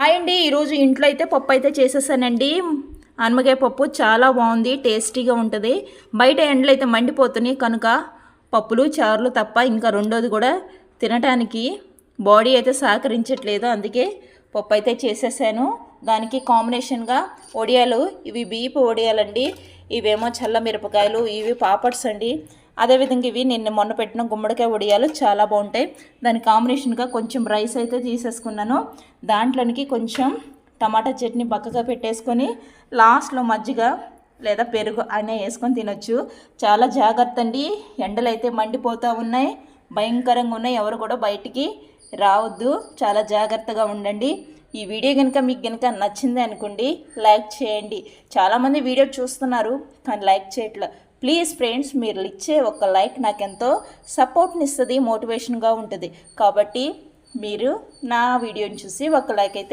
Hi అండి. ఈరోజు ఇంట్లో అయితే పప్పు అయితే చేసేసానండి. అనమకాయ పప్పు చాలా బాగుంది, టేస్టీగా ఉంటుంది. బయట ఎండలు అయితే మండిపోతున్నాయి కనుక పప్పులు చారులు తప్ప ఇంకా రెండోది కూడా తినటానికి బాడీ అయితే సహకరించట్లేదు. అందుకే పప్పు అయితే చేసేసాను. దానికి కాంబినేషన్గా వడియాలు, ఇవి బియ్యపు వడియాలండి. ఇవేమో చల్ల మిరపకాయలు, ఇవి పాపడ్స్ అండి. అదేవిధంగా ఇవి నిన్న మొన్న పెట్టిన గుమ్మడికాయ వడియాలు చాలా బాగుంటాయి. దాని కాంబినేషన్గా కొంచెం రైస్ అయితే తీసేసుకున్నాను. దాంట్లోనికి కొంచెం టమాటా చట్నీ పక్కగా పెట్టేసుకొని లాస్ట్లో మజ్జిగ లేదా పెరుగు అయినా వేసుకొని తినొచ్చు. చాలా జాగ్రత్త అండి, ఎండలు అయితే మండిపోతూ ఉన్నాయి, భయంకరంగా ఉన్నాయి. ఎవరు కూడా బయటికి రావద్దు, చాలా జాగ్రత్తగా ఉండండి. ఈ వీడియో కనుక మీకు కనుక నచ్చింది అనుకోండి, లైక్ చేయండి. చాలామంది వీడియో చూస్తున్నారు కానీ లైక్ చేయట్లేదు. ప్లీజ్ ఫ్రెండ్స్, మీరు ఇచ్చే ఒక లైక్ నాకు ఎంతో సపోర్ట్ని ఇస్తుంది, మోటివేషన్గా ఉంటుంది. కాబట్టి మీరు నా వీడియోని చూసి ఒక లైక్ అయితే